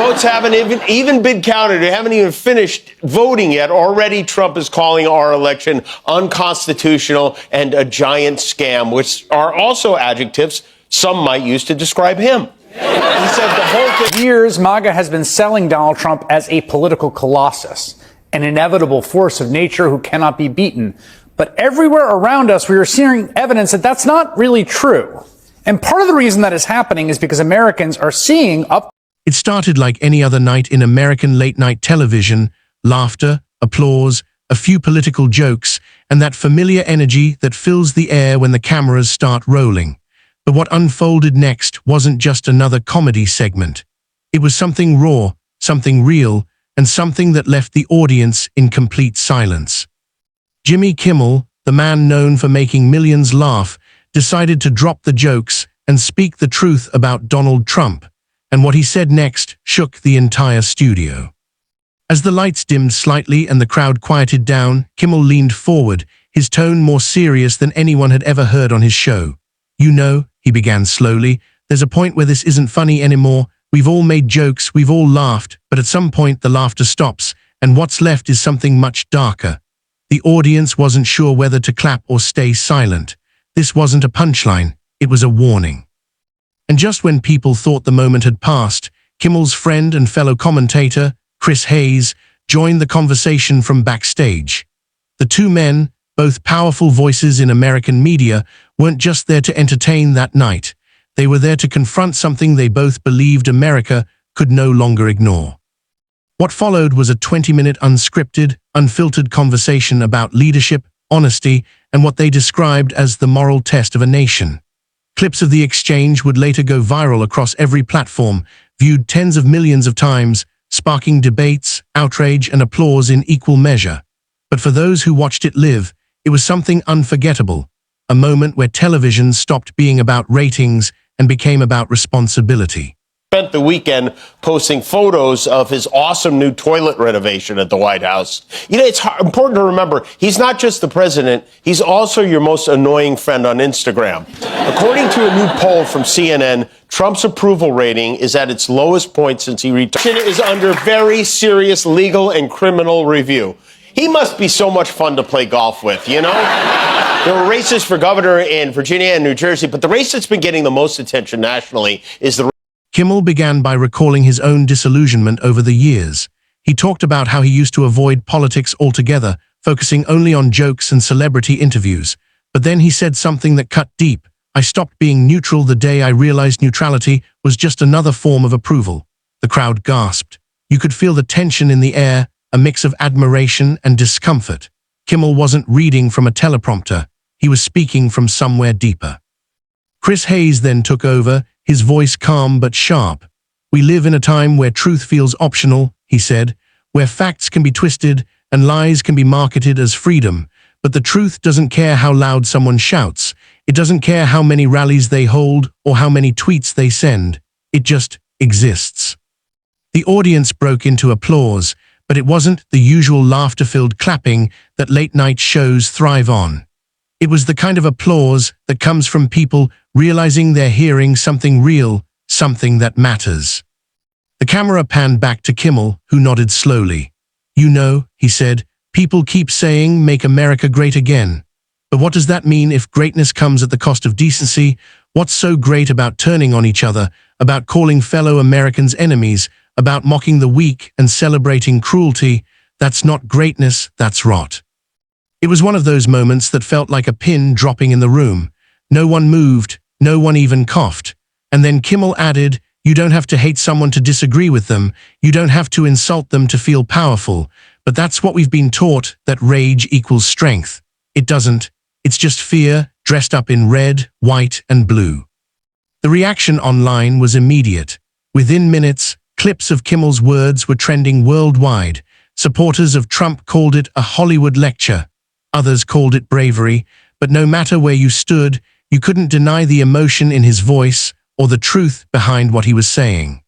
votes haven't even been counted. They haven't even finished voting yet. Already Trump is calling our election unconstitutional and a giant scam, which are also adjectives some might use to describe him. He said the whole thing. Years, MAGA has been selling Donald Trump as a political colossus, an inevitable force of nature who cannot be beaten. But everywhere around us, we are seeing evidence that that's not really true. And part of the reason that is happening is because Americans are seeing up. It started like any other night in American late-night television: laughter, applause, a few political jokes, and that familiar energy that fills the air when the cameras start rolling. But what unfolded next wasn't just another comedy segment. It was something raw, something real, and something that left the audience in complete silence. Jimmy Kimmel, the man known for making millions laugh, decided to drop the jokes and speak the truth about Donald Trump, and what he said next shook the entire studio. As the lights dimmed slightly and the crowd quieted down, Kimmel leaned forward, his tone more serious than anyone had ever heard on his show. "You know," he began slowly, "there's a point where this isn't funny anymore. We've all made jokes, we've all laughed, but at some point the laughter stops, and what's left is something much darker." The audience wasn't sure whether to clap or stay silent. This wasn't a punchline, it was a warning. And just when people thought the moment had passed, Kimmel's friend and fellow commentator, Chris Hayes, joined the conversation from backstage. The two men, both powerful voices in American media, weren't just there to entertain that night. They were there to confront something they both believed America could no longer ignore. What followed was a 20-minute unscripted, unfiltered conversation about leadership, honesty, and what they described as the moral test of a nation. Clips of the exchange would later go viral across every platform, viewed tens of millions of times, sparking debates, outrage, and applause in equal measure. But for those who watched it live, it was something unforgettable, a moment where television stopped being about ratings and became about responsibility. Spent the weekend posting photos of his awesome new toilet renovation at the White House. You know, it's important to remember, he's not just the president, he's also your most annoying friend on Instagram. According to a new poll from CNN, Trump's approval rating is at its lowest point since he retired. Is under very serious legal and criminal review. He must be so much fun to play golf with, you know? There were races for governor in Virginia and New Jersey, but the race that's been getting the most attention nationally is the... Kimmel began by recalling his own disillusionment over the years. He talked about how he used to avoid politics altogether, focusing only on jokes and celebrity interviews. But then he said something that cut deep. "I stopped being neutral the day I realized neutrality was just another form of approval." The crowd gasped. You could feel the tension in the air, a mix of admiration and discomfort. Kimmel wasn't reading from a teleprompter. He was speaking from somewhere deeper. Chris Hayes then took over, his voice calm but sharp. "We live in a time where truth feels optional," he said, "where facts can be twisted and lies can be marketed as freedom. But the truth doesn't care how loud someone shouts. It doesn't care how many rallies they hold or how many tweets they send. It just exists." The audience broke into applause, but it wasn't the usual laughter-filled clapping that late-night shows thrive on. It was the kind of applause that comes from people realizing they're hearing something real, something that matters. The camera panned back to Kimmel, who nodded slowly. "You know," he said, "people keep saying, 'Make America great again.' But what does that mean if greatness comes at the cost of decency? What's so great about turning on each other, about calling fellow Americans enemies, about mocking the weak and celebrating cruelty? That's not greatness, that's rot." It was one of those moments that felt like a pin dropping in the room. No one moved, no one even coughed. And then Kimmel added, "You don't have to hate someone to disagree with them. You don't have to insult them to feel powerful. But that's what we've been taught, that rage equals strength. It doesn't. It's just fear, dressed up in red, white, and blue." The reaction online was immediate. Within minutes, clips of Kimmel's words were trending worldwide. Supporters of Trump called it a Hollywood lecture. Others called it bravery, but no matter where you stood, you couldn't deny the emotion in his voice or the truth behind what he was saying.